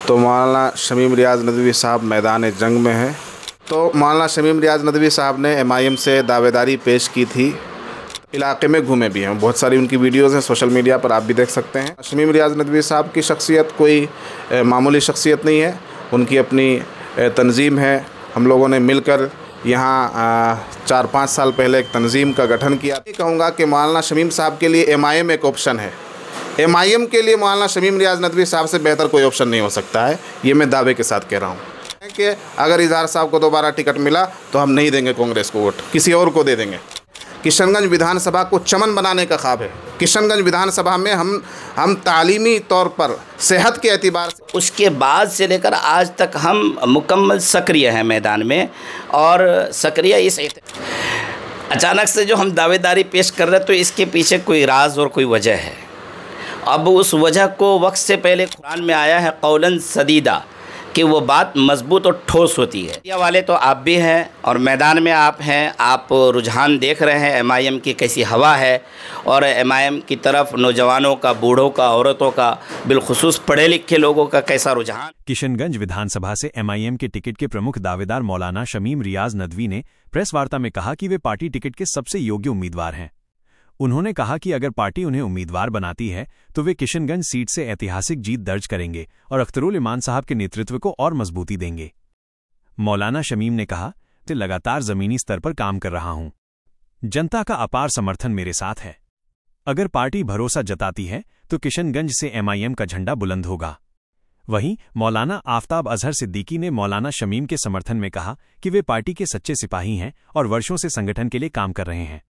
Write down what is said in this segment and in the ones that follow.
तो मौलाना शमीम रियाज़ नदवी साहब मैदान जंग में हैं। तो मौलाना शमीम रियाज़ नदवी साहब ने MIM से दावेदारी पेश की थी। इलाके में घूमे भी हैं, बहुत सारी उनकी वीडियोज़ हैं सोशल मीडिया पर, आप भी देख सकते हैं। शमीम रियाज़ नदवी साहब की शख्सियत कोई मामूली शख्सियत नहीं है, उनकी अपनी तंजीम है। हम लोगों ने मिलकर यहाँ 4-5 साल पहले एक तंजीम का गठन किया। कहूँगा कि मौलाना शमीम साहब के लिए MIM एक ऑप्शन है। MIM के लिए मौलाना शमीम रियाज़ नदवी साहब से बेहतर कोई ऑप्शन नहीं हो सकता है, ये मैं दावे के साथ कह रहा हूँ कि अगर इजहार साहब को दोबारा टिकट मिला तो हम नहीं देंगे कांग्रेस को वोट, किसी और को दे देंगे। किशनगंज विधानसभा को चमन बनाने का ख्वाब है। किशनगंज विधानसभा में हम तालीमी तौर पर, सेहत के एतबार से, उसके बाद से लेकर आज तक हम मुकम्मल सक्रिय हैं मैदान में। और सक्रिय इस अचानक से जो हम दावेदारी पेश कर रहे हैं तो इसके पीछे कोई राज और कोई वजह है। अब उस वजह को वक्त से पहले कुरान में आया है कौलन सदीदा, कि वो बात मजबूत और ठोस होती है। मीडिया वाले तो आप भी हैं और मैदान में आप हैं, आप रुझान देख रहे हैं MIM की कैसी हवा है और MIM की तरफ नौजवानों का, बूढ़ों का, औरतों का, बिलखुसूस पढ़े लिखे लोगों का कैसा रुझान। किशनगंज विधानसभा से MIM के टिकट के प्रमुख दावेदार मौलाना शमीम रियाज नदवी ने प्रेस वार्ता में कहा कि वे पार्टी टिकट के सबसे योग्य उम्मीदवार हैं। उन्होंने कहा कि अगर पार्टी उन्हें उम्मीदवार बनाती है तो वे किशनगंज सीट से ऐतिहासिक जीत दर्ज करेंगे और अख्तरुल ईमान साहब के नेतृत्व को और मजबूती देंगे। मौलाना शमीम ने कहा कि लगातार जमीनी स्तर पर काम कर रहा हूं, जनता का अपार समर्थन मेरे साथ है। अगर पार्टी भरोसा जताती है तो किशनगंज से MIM का झंडा बुलंद होगा। वहीं मौलाना आफताब अजहर सिद्दीकी ने मौलाना शमीम के समर्थन में कहा कि वे पार्टी के सच्चे सिपाही हैं और वर्षों से संगठन के लिए काम कर रहे हैं।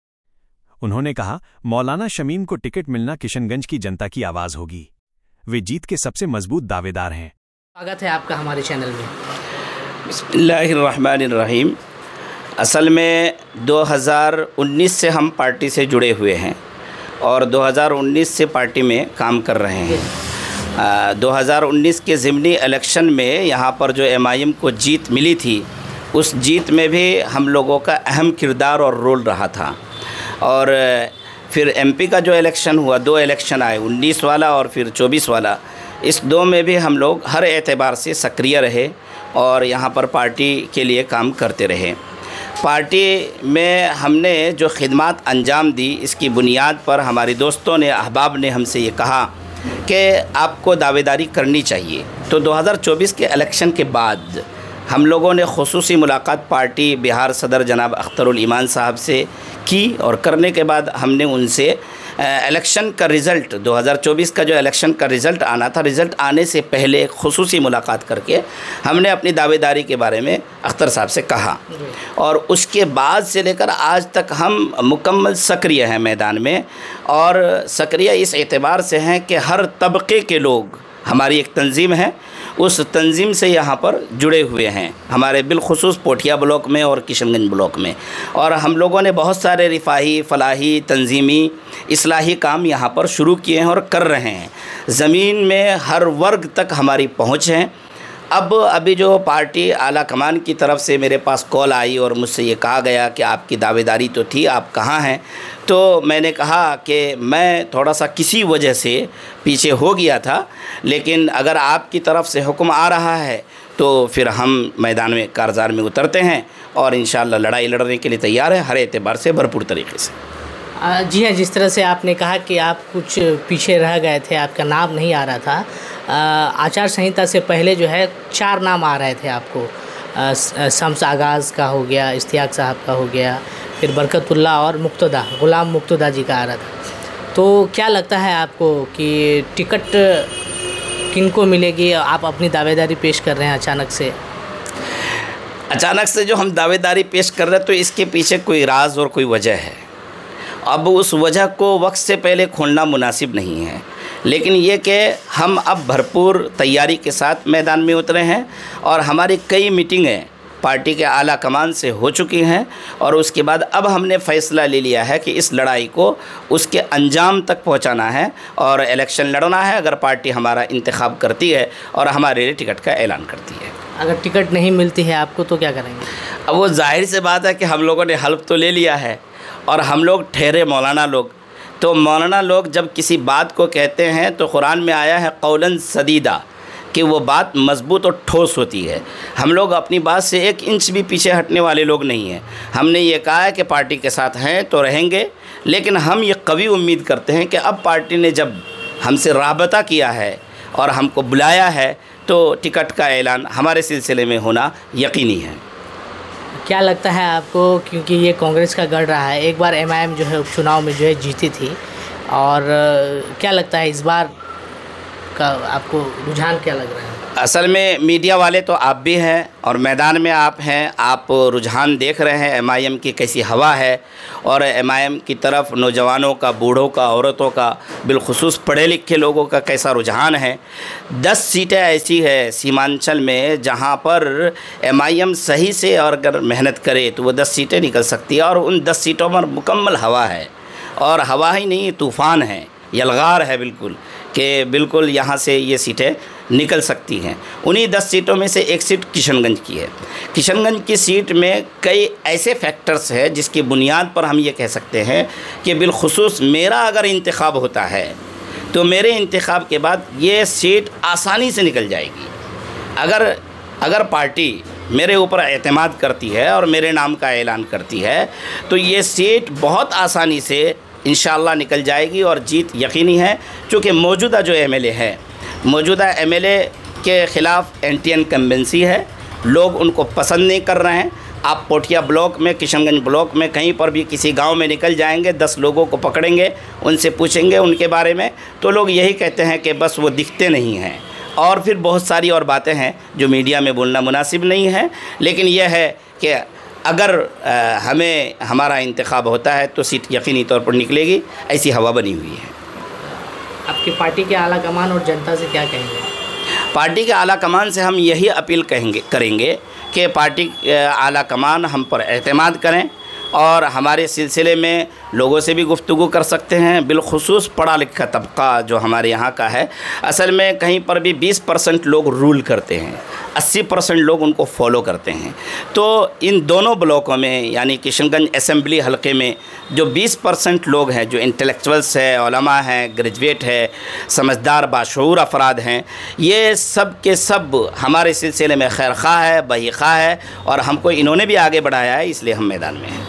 उन्होंने कहा मौलाना शमीम को टिकट मिलना किशनगंज की जनता की आवाज़ होगी, वे जीत के सबसे मजबूत दावेदार हैं। स्वागत है आपका हमारे चैनल में। बिस्मिल्लाहिर्रहमानिर्रहीम। असल में 2019 से हम पार्टी से जुड़े हुए हैं और 2019 से पार्टी में काम कर रहे हैं। 2019 के ज़िमनी इलेक्शन में यहाँ पर जो MIM को जीत मिली थी, उस जीत में भी हम लोगों का अहम किरदार और रोल रहा था। और फिर MP का जो इलेक्शन हुआ, 2 इलेक्शन आए, 19 वाला और फिर 24 वाला, इस 2 में भी हम लोग हर एतबार से सक्रिय रहे और यहाँ पर पार्टी के लिए काम करते रहे। पार्टी में हमने जो खिदमत अंजाम दी, इसकी बुनियाद पर हमारे दोस्तों ने, अहबाब ने हमसे ये कहा कि आपको दावेदारी करनी चाहिए। तो 2024 के इलेक्शन के बाद हम लोगों ने खुसूसी मुलाकात पार्टी बिहार सदर जनाब अख्तरुल ईमान साहब से की और करने के बाद हमने उनसे इलेक्शन का रिज़ल्ट, 2024 का जो इलेक्शन का रिज़ल्ट आना था, रिज़ल्ट आने से पहले एक खुसूसी मुलाकात करके हमने अपनी दावेदारी के बारे में अख्तर साहब से कहा। और उसके बाद से लेकर आज तक हम मुकम्मल सक्रिय हैं मैदान में। और सक्रिय इस एतबार से हैं कि हर तबके के लोग, हमारी एक तंजीम है, उस तंजीम से यहाँ पर जुड़े हुए हैं, हमारे बिलखुसूस पोठिया ब्लॉक में और किशनगंज ब्लॉक में। और हम लोगों ने बहुत सारे रिफाही, फलाही, तंजीमी, इस्लाही काम यहाँ पर शुरू किए हैं और कर रहे हैं। ज़मीन में हर वर्ग तक हमारी पहुँच है। अब अभी जो पार्टी आला कमान की तरफ से मेरे पास कॉल आई और मुझसे ये कहा गया कि आपकी दावेदारी तो थी, आप कहाँ हैं? तो मैंने कहा कि मैं थोड़ा सा किसी वजह से पीछे हो गया था, लेकिन अगर आपकी तरफ से हुक्म आ रहा है तो फिर हम मैदान में, कारज़ार में उतरते हैं और इंशाअल्लाह लड़ाई लड़ने के लिए तैयार है, हर एतबार से भरपूर तरीके से। जी हाँ, जिस तरह से आपने कहा कि आप कुछ पीछे रह गए थे, आपका नाम नहीं आ रहा था, आचार संहिता से पहले जो है 4 नाम आ रहे थे आपको। शम्स आगाज़ का हो गया, इश्तियाक साहब का हो गया, फिर बरकतुल्लाह और मुक्तदा, ग़ुलाम मुक्तदा जी का आ रहा था। तो क्या लगता है आपको कि टिकट किनको मिलेगी? आप अपनी दावेदारी पेश कर रहे हैं अचानक से जो हम दावेदारी पेश कर रहे हैं तो इसके पीछे कोई राज और कोई वजह है। अब उस वजह को वक्त से पहले खोलना मुनासिब नहीं है, लेकिन ये कि हम अब भरपूर तैयारी के साथ मैदान में उतरे हैं और हमारी कई मीटिंगें पार्टी के आला कमान से हो चुकी हैं और उसके बाद अब हमने फ़ैसला ले लिया है कि इस लड़ाई को उसके अंजाम तक पहुंचाना है और इलेक्शन लड़ना है अगर पार्टी हमारा इंतखाब करती है और हमारे लिए टिकट का ऐलान करती है। अगर टिकट नहीं मिलती है आपको तो क्या करेंगे? अब वो जाहिर से बात है कि हम लोगों ने हल्फ तो ले लिया है और हम लोग ठहरे मौलाना लोग, तो मौलाना लोग जब किसी बात को कहते हैं तो कुरान में आया है कौलन सदीदा, कि वो बात मजबूत और ठोस होती है। हम लोग अपनी बात से 1 इंच भी पीछे हटने वाले लोग नहीं हैं। हमने ये कहा है कि पार्टी के साथ हैं तो रहेंगे, लेकिन हम ये कभी उम्मीद करते हैं कि अब पार्टी ने जब हमसे राबता किया है और हमको बुलाया है तो टिकट का ऐलान हमारे सिलसिले में होना यकीनी है। क्या लगता है आपको, क्योंकि ये कांग्रेस का गढ़ रहा है, एक बार एमआईएम जो है उपचुनाव में जो है जीती थी, और क्या लगता है इस बार का आपको रुझान क्या लग रहा है? असल में मीडिया वाले तो आप भी हैं और मैदान में आप हैं, आप रुझान देख रहे हैं एमआईएम की कैसी हवा है और एमआईएम की तरफ नौजवानों का, बूढ़ों का, औरतों का, बिलखुसूस पढ़े लिखे लोगों का कैसा रुझान है। 10 सीटें ऐसी है सीमांचल में जहां पर एमआईएम सही से और अगर मेहनत करे तो वो 10 सीटें निकल सकती है, और उन 10 सीटों पर मुकम्मल हवा है, और हवा ही नहीं तूफ़ान है, यलगार है बिल्कुल, कि बिल्कुल यहाँ से ये सीटें निकल सकती हैं। उन्हीं 10 सीटों में से एक सीट किशनगंज की है। किशनगंज की सीट में कई ऐसे फैक्टर्स हैं जिसकी बुनियाद पर हम ये कह सकते हैं कि बिलखुसूस मेरा अगर इंतखाब होता है तो मेरे इंतखाब के बाद ये सीट आसानी से निकल जाएगी। अगर पार्टी मेरे ऊपर एतमाद करती है और मेरे नाम का ऐलान करती है तो ये सीट बहुत आसानी से इंशाअल्लाह निकल जाएगी और जीत यकीनी है। चूँकि मौजूदा जो एमएलए है, मौजूदा एमएलए के ख़िलाफ़ एंटी इनकम्बेंसी है, लोग उनको पसंद नहीं कर रहे हैं। आप पोठिया ब्लॉक में, किशनगंज ब्लॉक में कहीं पर भी किसी गांव में निकल जाएंगे, 10 लोगों को पकड़ेंगे, उनसे पूछेंगे उनके बारे में तो लोग यही कहते हैं कि बस वो दिखते नहीं हैं। और फिर बहुत सारी और बातें हैं जो मीडिया में बोलना मुनासिब नहीं है, लेकिन यह है कि अगर हमें हमारा इंतखाब होता है तो सीट यकीनी तौर पर निकलेगी, ऐसी हवा बनी हुई है। आपकी पार्टी के आला कमान और जनता से क्या कहेंगे? पार्टी के आला कमान से हम यही अपील करेंगे कि पार्टी आला कमान हम पर एतमाद करें और हमारे सिलसिले में लोगों से भी गुफ्तगू कर सकते हैं। बिलखुसूस पढ़ा लिखा तबका जो हमारे यहाँ का है, असल में कहीं पर भी 20% लोग रूल करते हैं, 80% लोग उनको फॉलो करते हैं। तो इन दोनों ब्लॉकों में यानी किशनगंज असेंबली हलके में जो 20% लोग हैं, जो इंटेलेक्चुअल्स है, उलमा हैं, ग्रेजुएट है, समझदार बाशऊर अफराद हैं, ये सब के सब हमारे सिलसिले में खैर खा है, बही खा है, और हमको इन्होंने भी आगे बढ़ाया है, इसलिए हम मैदान में हैं।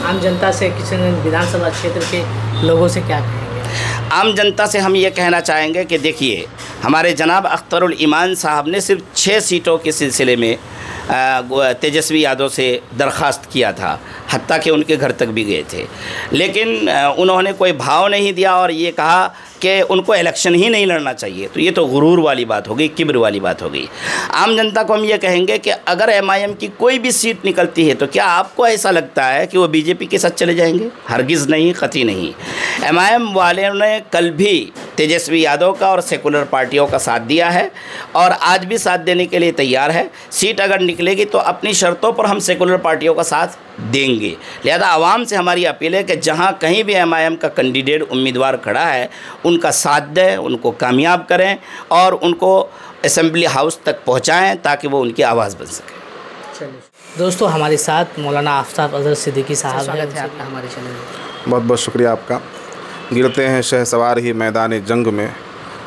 आम जनता से, किशनगंज विधानसभा क्षेत्र के लोगों से क्या कहेंगे? आम जनता से हम ये कहना चाहेंगे कि देखिए, हमारे जनाब अख्तरुल ईमान साहब ने सिर्फ 6 सीटों के सिलसिले में तेजस्वी यादव से दरख्वास्त किया था, हत्ता कि उनके घर तक भी गए थे, लेकिन उन्होंने कोई भाव नहीं दिया और ये कहा कि उनको इलेक्शन ही नहीं लड़ना चाहिए। तो ये तो गुरूर वाली बात हो गई, किब्र वाली बात हो गई। आम जनता को हम ये कहेंगे कि अगर एमआईएम की कोई भी सीट निकलती है तो क्या आपको ऐसा लगता है कि वो बीजेपी के साथ चले जाएंगे? हरगिज़ नहीं, कतई नहीं। एमआईएम वाले ने कल भी तेजस्वी यादव का और सेकुलर पार्टियों का साथ दिया है और आज भी साथ देने के लिए तैयार है। सीट अगर निकलेगी तो अपनी शर्तों पर हम सेकुलर पार्टियों का साथ देंगे। लिहाजा आवाम से हमारी अपील है कि जहां कहीं भी एमआईएम का कैंडिडेट उम्मीदवार खड़ा है उनका साथ दें, उनको कामयाब करें और उनको असेंबली हाउस तक पहुंचाएं ताकि वो उनकी आवाज़ बन सके। चलिए दोस्तों, हमारे साथ मौलाना आफताब अजहर सिद्दीकी साहब हैं। आपका हमारे चैनल में बहुत बहुत शुक्रिया आपका। गिरते हैं शहसवार ही मैदान जंग में,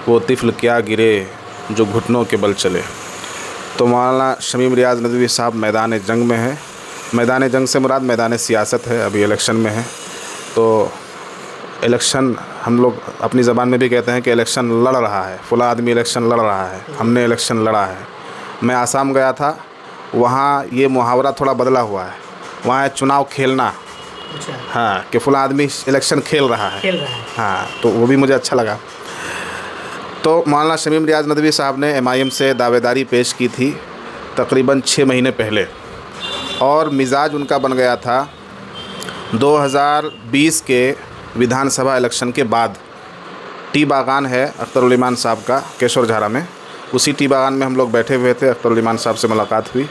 वो तिफ़्ल क्या गिरे जो घुटनों के बल चले। तो मौलाना शमीम रियाज़ नदवी साहब मैदान जंग में हैं। मैदान जंग से मुराद मैदान सियासत है, अभी इलेक्शन में है। तो इलेक्शन हम लोग अपनी ज़बान में भी कहते हैं कि इलेक्शन लड़ रहा है, फला आदमी इलेक्शन लड़ रहा है, हमने इलेक्शन लड़ा है। मैं आसाम गया था, वहाँ ये मुहावरा थोड़ा बदला हुआ है, वहाँ है चुनाव खेलना। हाँ, कि फला आदमी इलेक्शन खेल रहा है। हाँ, तो वो भी मुझे अच्छा लगा। तो मौलाना शमीम रियाज़ नदवी साहब ने एमआईएम से दावेदारी पेश की थी तकरीबन 6 महीने पहले, और मिजाज उनका बन गया था 2020 के विधानसभा इलेक्शन के बाद। टी बागान है अख्तरुल ईमान साहब का केशोर झारा में, उसी टी बागान में हम लोग बैठे हुए थे। अख्तरुल ईमान साहब से मुलाकात हुई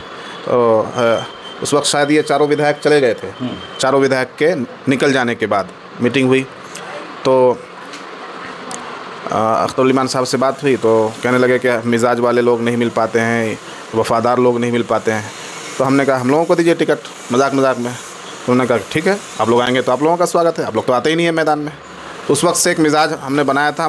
तो उस वक्त शायद ये चारों विधायक चले गए थे। चारों विधायक के निकल जाने के बाद मीटिंग हुई तो अख्तरुल ईमान साहब से बात हुई तो कहने लगे कि मिजाज वाले लोग नहीं मिल पाते हैं, वफ़ादार लोग नहीं मिल पाते हैं। तो हमने कहा हम लोगों को दीजिए टिकट, मजाक में। तो उन्होंने कहा ठीक है, आप लोग आएंगे तो आप लोगों का स्वागत है, आप लोग तो आते ही नहीं है मैदान में। उस वक्त से एक मिजाज हमने बनाया था,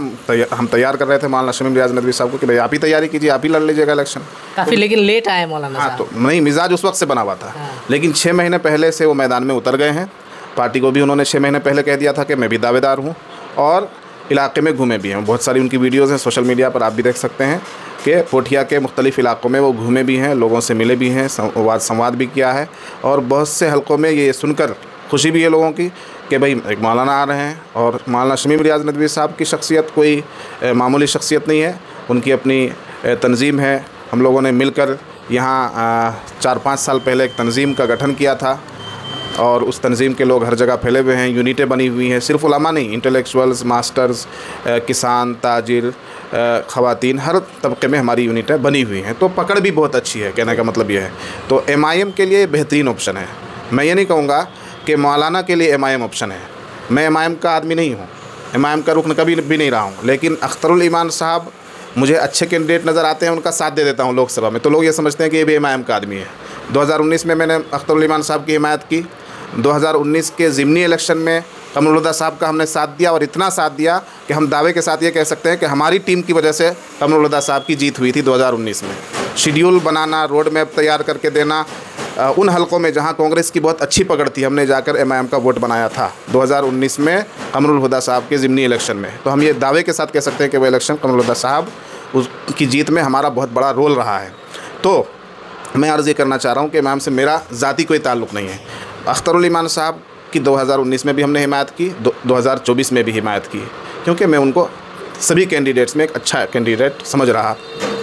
हम तैयार कर रहे थे मौलाना शमीम रियाज नदवी साहब को कि भाई आप ही तैयारी कीजिए, आप ही लड़ लीजिएगा इलेक्शन। काफ़ी लेकिन लेट आए मौलाना हाँ, साहब। तो नहीं, मिजाज उस वक्त से बना हुआ था। लेकिन 6 महीने पहले से वो मैदान में उतर गए हैं। पार्टी को भी उन्होंने 6 महीने पहले कह दिया था कि मैं भी दावेदार हूँ, और इलाके में घूमे भी हैं। बहुत सारी उनकी वीडियोज़ हैं सोशल मीडिया पर, आप भी देख सकते हैं कि पोठिया के मुख्तलिफ़ इलाकों में वो घूमे भी हैं, लोगों से मिले भी हैं, संवाद भी किया है। और बहुत से हलकों में ये सुनकर खुशी भी है लोगों की कि भाई एक मौलाना आ रहे हैं। और मौलाना शमीम रियाज नदवी साहब की शख्सियत कोई मामूली शख्सियत नहीं है, उनकी अपनी तंजीम है। हम लोगों ने मिलकर यहाँ 4-5 साल पहले एक तंजीम का गठन किया था, और उस तंजीम के लोग हर जगह फैले हुए हैं, यूनिटें बनी हुई हैं। सिर्फ उलमा नहीं, इंटेलेक्चुअल्स, मास्टर्स, किसान, ताजिर, ख़वातीन, हर तबके में हमारी यूनिटें बनी हुई हैं। तो पकड़ भी बहुत अच्छी है, कहने का मतलब यह है। तो MIM के लिए बेहतरीन ऑप्शन है। मैं ये नहीं कहूँगा कि मौलाना के लिए MIM ऑप्शन है। मैं MIM का आदमी नहीं हूँ, MIM का रुकन कभी भी नहीं रहा हूँ, लेकिन अख्तरुल ईमान साहब मुझे अच्छे कैंडिडेट नज़र आते हैं, उनका साथ दे देता हूँ लोकसभा में, तो लोग ये समझते हैं कि ये भी MIM का आदमी है। 2019 में मैंने अख्तरुल ईमान साहब की हिमायत की। 2019 के ज़िमनी इलेक्शन में कमरुल हुदा साहब का हमने साथ दिया, और इतना साथ दिया कि हम दावे के साथ ये कह सकते हैं कि हमारी टीम की वजह से कमरुल हुदा साहब की जीत हुई थी 2019 में। शेड्यूल बनाना, रोड मैप तैयार करके देना, उन हलकों में जहां कांग्रेस की बहुत अच्छी पकड़ थी, हमने जाकर MIM का वोट बनाया था 2019 में कमरुल हुदा साहब के ज़िमनी इलेक्शन में। तो हम ये दावे के साथ कह सकते हैं कि वो इलेक्शन कमरुल हुदा साहब उसकी जीत में हमारा बहुत बड़ा रोल रहा है। तो मैं अर्ज़ ये करना चाह रहा हूँ कि MIM से मेरा ज़ाती कोई ताल्लुक़ नहीं है। अख्तरुल ईमान साहब की 2019 में भी हमने हिमायत की, 2024 में भी हिमायत की, क्योंकि मैं उनको सभी कैंडिडेट्स में एक अच्छा कैंडिडेट समझ रहा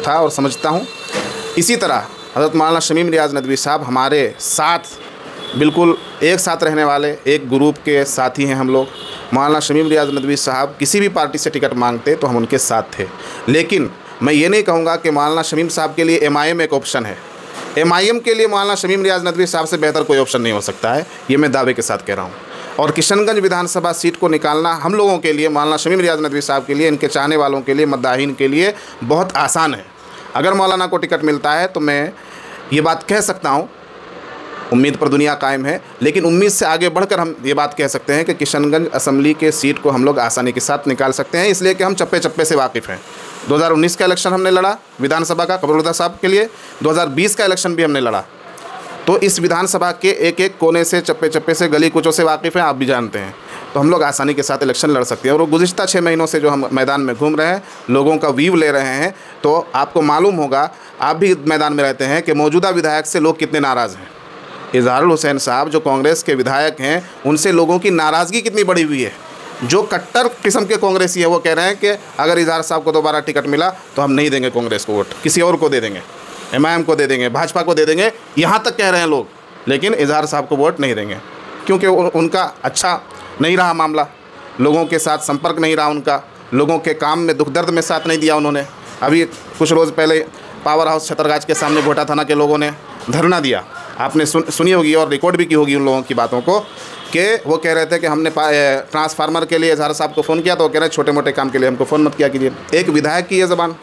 था और समझता हूँ। इसी तरह हज़रत मौलाना शमीम रियाज नदवी साहब हमारे साथ बिल्कुल एक साथ रहने वाले एक ग्रुप के साथी हैं हम लोग। मौलाना शमीम रियाज नदवी साहब किसी भी पार्टी से टिकट मांगते तो हम उनके साथ थे। लेकिन मैं ये नहीं कहूँगा कि मौलाना शमीम साहब के लिए MIM एक ऑप्शन है। MIM के लिए मौलाना शमीम रियाज नदवी साहब से बेहतर कोई ऑप्शन नहीं हो सकता है, ये मैं दावे के साथ कह रहा हूँ। और किशनगंज विधानसभा सीट को निकालना हम लोगों के लिए, मौलाना शमीम रियाज नदवी साहब के लिए, इनके चाहने वालों के लिए, मद्दाहीन के लिए बहुत आसान है। अगर मौलाना को टिकट मिलता है तो मैं ये बात कह सकता हूँ, उम्मीद पर दुनिया कायम है, लेकिन उम्मीद से आगे बढ़कर हम ये बात कह सकते हैं कि किशनगंज असम्बली के सीट को हम लोग आसानी के साथ निकाल सकते हैं, इसलिए कि हम चप्पे चप्पे से वाकिफ़ हैं। 2019 का इलेक्शन हमने लड़ा विधानसभा का कमरुल हुदा साहब के लिए, 2020 का इलेक्शन भी हमने लड़ा। तो इस विधानसभा के एक एक कोने से, चप्पे चप्पे से, गली कुचों से वाकिफ़ हैं, आप भी जानते हैं। तो हम लोग आसानी के साथ इलेक्शन लड़ सकते हैं। और वो गुज़िश्ता 6 महीनों से जो हम मैदान में घूम रहे हैं, लोगों का व्यू ले रहे हैं, तो आपको मालूम होगा, आप भी मैदान में रहते हैं, कि मौजूदा विधायक से लोग कितने नाराज़ हैं। इजहारुल हुसैन साहब जो कांग्रेस के विधायक हैं, उनसे लोगों की नाराज़गी कितनी बढ़ी हुई है। जो कट्टर किस्म के कांग्रेसी है वो कह रहे हैं कि अगर इजहार साहब को दोबारा टिकट मिला तो हम नहीं देंगे कांग्रेस को वोट, किसी और को दे देंगे, MIM को दे देंगे, भाजपा को दे देंगे, यहाँ तक कह रहे हैं लोग। लेकिन इजहार साहब को वोट नहीं देंगे, क्योंकि उनका अच्छा नहीं रहा मामला, लोगों के साथ संपर्क नहीं रहा उनका, लोगों के काम में दुख दर्द में साथ नहीं दिया उन्होंने। अभी कुछ रोज़ पहले पावर हाउस छतरगाछ के सामने घोटा थाना के लोगों ने धरना दिया, आपने सुनी होगी और रिकॉर्ड भी की होगी उन लोगों की बातों को, कि वो कह रहे थे कि हमने ट्रांसफार्मर के लिए इजहार साहब को फ़ोन किया, तो वो कह रहे हैं छोटे मोटे काम के लिए हमको फ़ोन मत किया कीजिए। एक विधायक की ये ज़बान।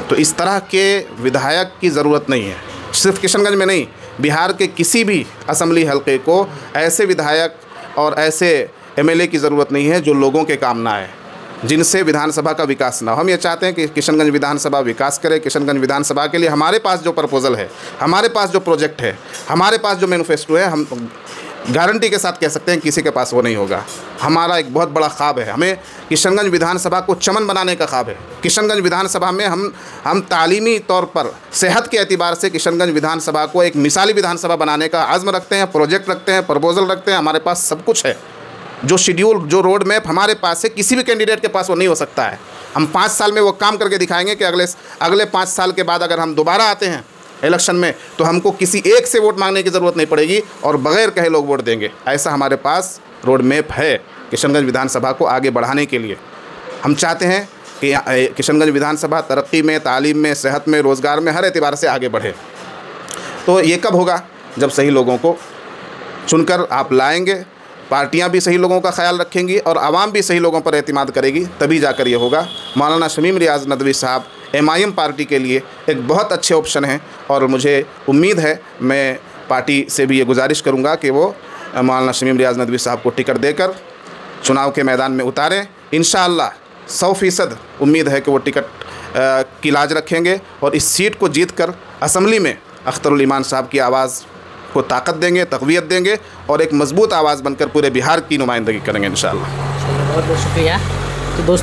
तो इस तरह के विधायक की ज़रूरत नहीं है, सिर्फ किशनगंज में नहीं, बिहार के किसी भी असम्बली हलके को ऐसे विधायक और ऐसे MLA की ज़रूरत नहीं है जो लोगों के काम ना आए, जिनसे विधानसभा का विकास ना हो। हम ये चाहते हैं कि किशनगंज विधानसभा विकास करे। किशनगंज विधानसभा के लिए हमारे पास जो प्रपोज़ल है, हमारे पास जो प्रोजेक्ट है, हमारे पास जो मैनिफेस्टो है, हम गारंटी के साथ कह सकते हैं किसी के पास वो नहीं होगा। हमारा एक बहुत बड़ा ख्वाब है, हमें किशनगंज विधानसभा को चमन बनाने का ख्वाब है। किशनगंज विधानसभा में हम तालीमी तौर पर, सेहत के एतबार से किशनगंज विधानसभा को एक मिसाली विधानसभा बनाने का आज़्म रखते हैं, प्रोजेक्ट रखते हैं, प्रपोज़ल रखते हैं। हमारे पास सब कुछ है, जो शेड्यूल, जो रोड मैप हमारे पास है, किसी भी कैंडिडेट के पास वो नहीं हो सकता है। हम 5 साल में वो काम करके दिखाएंगे कि अगले 5 साल के बाद अगर हम दोबारा आते हैं इलेक्शन में तो हमको किसी एक से वोट मांगने की ज़रूरत नहीं पड़ेगी और बग़ैर कहे लोग वोट देंगे। ऐसा हमारे पास रोड मैप है किशनगंज विधानसभा को आगे बढ़ाने के लिए। हम चाहते हैं कि किशनगंज विधानसभा तरक्की में, तालीम में, सेहत में, रोज़गार में, हर एतबार से आगे बढ़े। तो ये कब होगा? जब सही लोगों को चुनकर आप लाएंगे, पार्टियां भी सही लोगों का ख्याल रखेंगी और आवाम भी सही लोगों पर एतमाद करेगी, तभी जाकर ये होगा। मौलाना शमीम रियाज नदवी साहब MIM पार्टी के लिए एक बहुत अच्छे ऑप्शन हैं और मुझे उम्मीद है, मैं पार्टी से भी ये गुजारिश करूँगा कि वो मौलाना शमीम रियाज नदवी साहब को टिकट देकर चुनाव के मैदान में उतारें। इंशाअल्लाह 100% उम्मीद है कि वो टिकट की लाज रखेंगे और इस सीट को जीतकर असम्बली में अख्तरुल ईमान साहब की आवाज़ को ताकत देंगे, तक़वियत देंगे और एक मजबूत आवाज़ बनकर पूरे बिहार की नुमाइंदगी करेंगे इंशाअल्लाह। बहुत बहुत शुक्रिया। तो दोस्तों